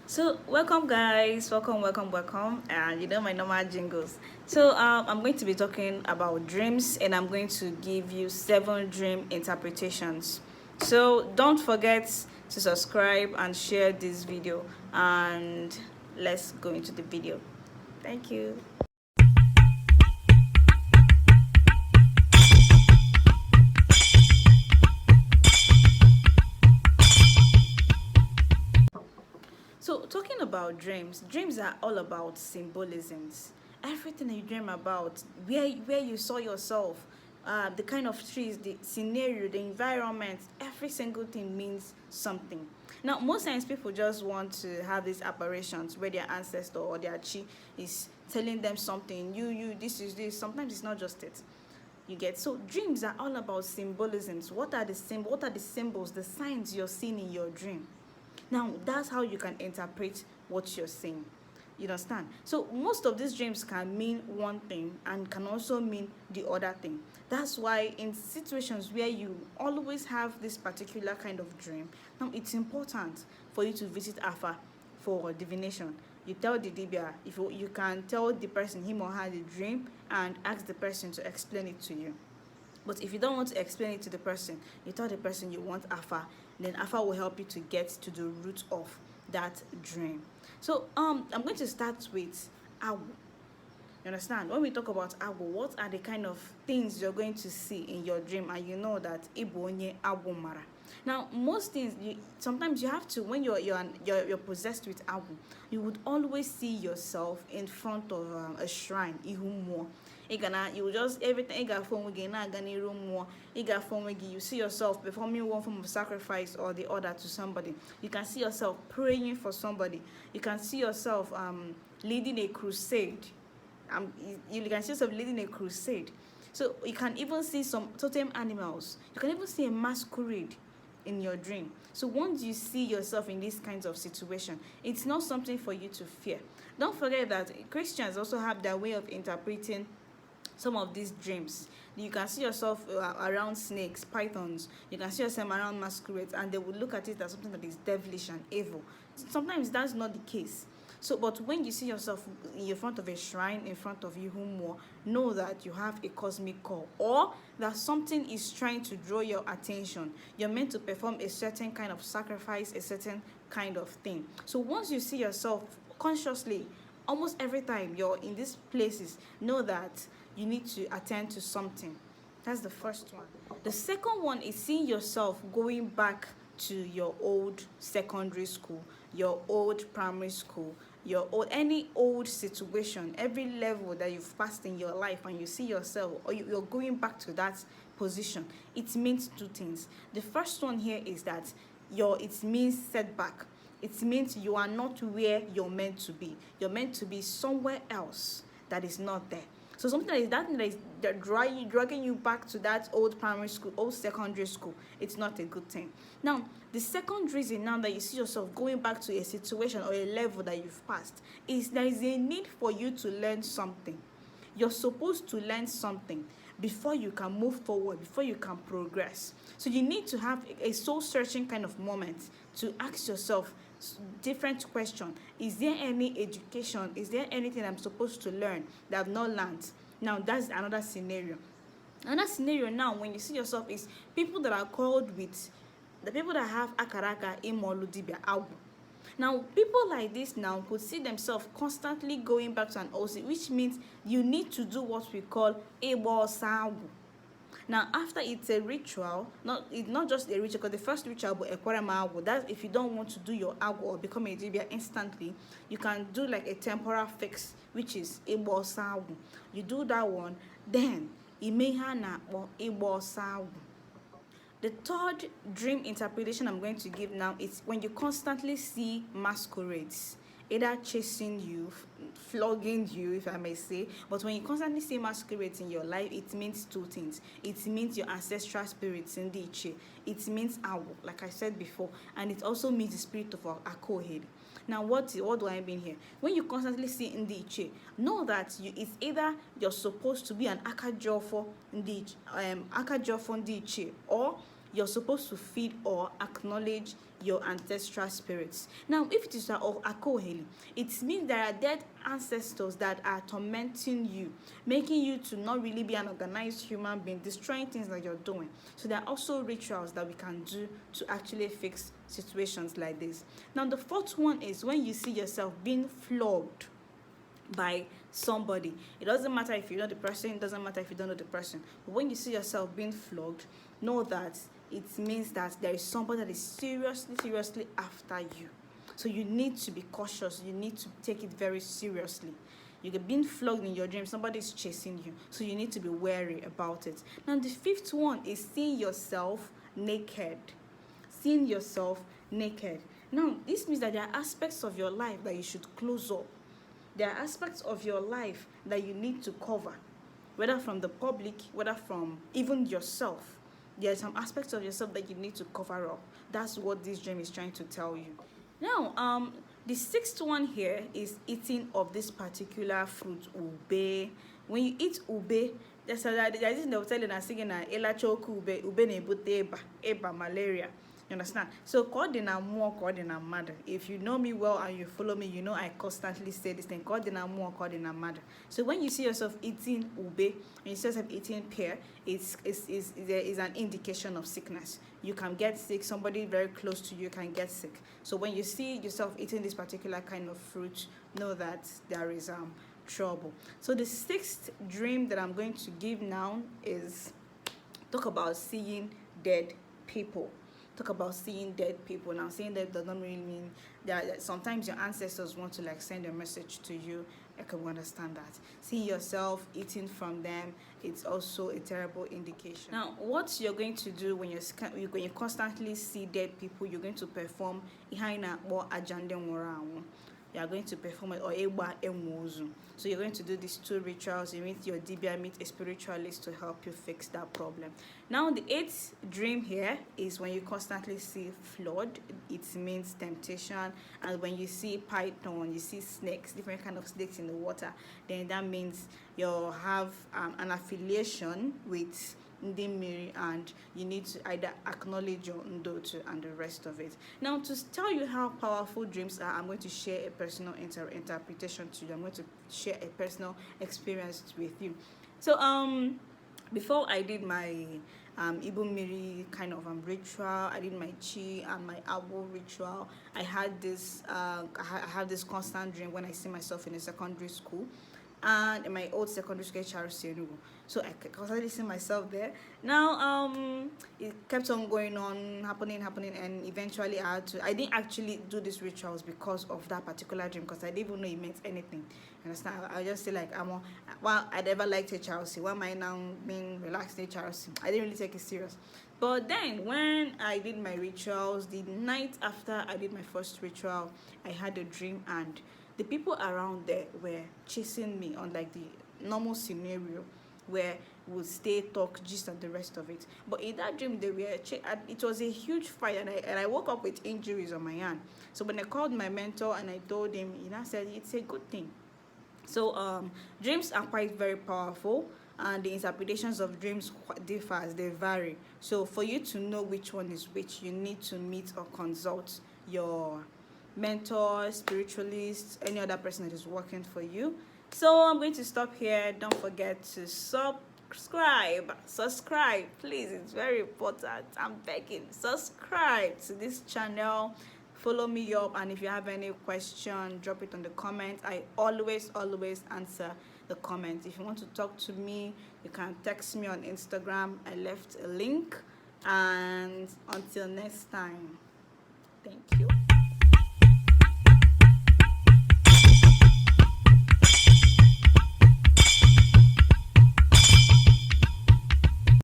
So welcome guys, welcome, and you know my normal jingles. So I'm going to be talking about dreams, and I'm going to give you 7 dream interpretations. So don't forget to subscribe and share this video, and let's go into the video. Thank you. So talking about dreams, dreams are all about symbolisms. Everything you dream about, where you saw yourself, the kind of trees, the scenario, the environment, every single thing means something. Now, most times people just want to have these apparitions where their ancestor or their chi is telling them something. You, this is this. Sometimes it's not just it. You get. So dreams are all about symbolisms. What are the symbols, the signs you're seeing in your dream? Now, that's how you can interpret what you're saying. You understand? So most of these dreams can mean one thing and can also mean the other thing. That's why in situations where you always have this particular kind of dream, now it's important for you to visit Afa for divination. You tell the dibia, if you can tell the person him or her the dream and ask the person to explain it to you. But if you don't want to explain it to the person, you tell the person you want Alpha, then Alpha will help you to get to the root of that dream. So I'm going to start with Awu. You understand? When we talk about Awu, what are the kind of things you're going to see in your dream, and you know that Igbo onye Awu mara. Now, most things sometimes you have to, when you're possessed with Awu, you would always see yourself in front of a shrine, Ihumuo. You will just everything you see yourself performing one form of sacrifice or the other to somebody. You can see yourself praying for somebody. You can see yourself leading a crusade. You can see yourself leading a crusade. So you can even see some totem animals. You can even see a masquerade in your dream. So once you see yourself in these kinds of situation, it's not something for you to fear. Don't forget that Christians also have their way of interpreting some of these dreams. You can see yourself around snakes, pythons. You can see yourself around masquerades, and they will look at it as something that is devilish and evil. Sometimes that's not the case. So, but when you see yourself in front of a shrine, in front of Ihumuo, know that you have a cosmic call, or that something is trying to draw your attention. You're meant to perform a certain kind of sacrifice, a certain kind of thing. So once you see yourself consciously, almost every time you're in these places, know that you need to attend to something. That's the first one. The second one is seeing yourself going back to your old secondary school, your old primary school, any old situation, every level that you've passed in your life, and you see yourself or you're going back to that position. It means 2 things. The first one here is that it means setback. It means you are not where you're meant to be. You're meant to be somewhere else that is not there. So something that is dragging you back to that old primary school, old secondary school, it's not a good thing. Now, the second reason now that you see yourself going back to a situation or a level that you've passed is there is a need for you to learn something. You're supposed to learn something before you can move forward, before you can progress. So you need to have a soul-searching kind of moment to ask yourself different question. Is there any education? Is there anything I'm supposed to learn that I've not learned? Now, that's another scenario. Another scenario now, when you see yourself, is people that are called with the people that have akaraka imoludibia awu. Now, people like this now could see themselves constantly going back to an OC, which means you need to do what we call ebo sawu. Now, after it's a ritual, it's not just a ritual, because the first ritual will ekwarema awu. That's if you don't want to do your awu or become a dibia instantly, you can do like a temporal fix, which is ebo sawu. You do that one, then imeha na ebo sawu. The third dream interpretation I'm going to give now is when you constantly see masquerades, either chasing you, flogging you, if I may say. But when you constantly see masquerades in your life, it means 2 things. It means your ancestral spirits in the Iche. It means Awu, like I said before, and it also means the spirit of our Akohed. Now, what do I mean here? When you constantly see in the Iche, know that it's either you're supposed to be an Akajofo in the Iche, or you're supposed to feed or acknowledge your ancestral spirits. Now, if it is akoheli, it means there are dead ancestors that are tormenting you, making you to not really be an organized human being, destroying things that you're doing. So there are also rituals that we can do to actually fix situations like this. Now, the fourth one is when you see yourself being flogged by somebody. It doesn't matter if you know the person, it doesn't matter if you don't know the person. But when you see yourself being flogged, know that it means that there is somebody that is seriously after you. So you need to be cautious. You need to take it very seriously. You get being flogged in your dream, somebody is chasing you. So you need to be wary about it. Now, the fifth one is seeing yourself naked. Seeing yourself naked. Now, this means that there are aspects of your life that you should close up. There are aspects of your life that you need to cover, whether from the public, whether from even yourself. There are some aspects of yourself that you need to cover up. That's what this dream is trying to tell you. Now, the sixth one here is eating of this particular fruit, ube. When you eat ube, there's this in the hotel and I'm singing ela choku ube nebute eba malaria. You understand? So coordinate more, coordinate matter. If you know me well and you follow me, you know I constantly say this thing, coordinate more, coordinate matter. So when you see yourself eating ube, when you see yourself eating pear, there is an indication of sickness. You can get sick, somebody very close to you can get sick. So when you see yourself eating this particular kind of fruit, know that there is trouble. So the sixth dream that I'm going to give now is talk about seeing dead people. Talk about seeing dead people. Now, seeing dead does not really mean that sometimes your ancestors want to like send a message to you. I can understand that. Seeing yourself eating from them, it's also a terrible indication. Now, what you're going to do when you constantly see dead people, you're going to perform ihaina or ajande morawo. You are going to perform it or eba emuzu. So you're going to do these two rituals. You meet your dibia, meet a spiritualist to help you fix that problem. Now the eighth dream here is when you constantly see flood. It means temptation. And when you see python, you see snakes, different kind of snakes in the water, then that means you have an affiliation with Ndimiri, and you need to either acknowledge your Ndotu and the rest of it. Now, to tell you how powerful dreams are, I'm going to share a personal interpretation to you. I'm going to share a personal experience with you. So, before I did my Igbo Miri kind of ritual, I did my chi and my abo ritual. I had this I have this constant dream when I see myself in a secondary school. And in my old secondary school, HRC, so I constantly see myself there. Now, it kept on going on, happening, and eventually I didn't actually do these rituals because of that particular dream, because I didn't even know it meant anything. You understand? I just say like, I never liked HRC. Why am I now being relaxed in HRC? I didn't really take it serious. But then when I did my rituals, the night after I did my first ritual, I had a dream, and the people around there were chasing me on like the normal scenario where we'll stay, talk, gist, and the rest of it. But in that dream, they were it was a huge fight, and I woke up with injuries on my hand. So when I called my mentor and I told him, said it's a good thing. So dreams are quite very powerful, and the interpretations of dreams differs, they vary. So for you to know which one is which, you need to meet or consult your mentor, spiritualist, any other person that is working for you. So I'm going to stop here. Don't forget to subscribe, please. It's very important. I'm begging. Subscribe to this channel. Follow me up, and if you have any question, drop it on the comments. I always answer the comments. If you want to talk to me, you can text me on Instagram. I left a link. And until next time, thank you.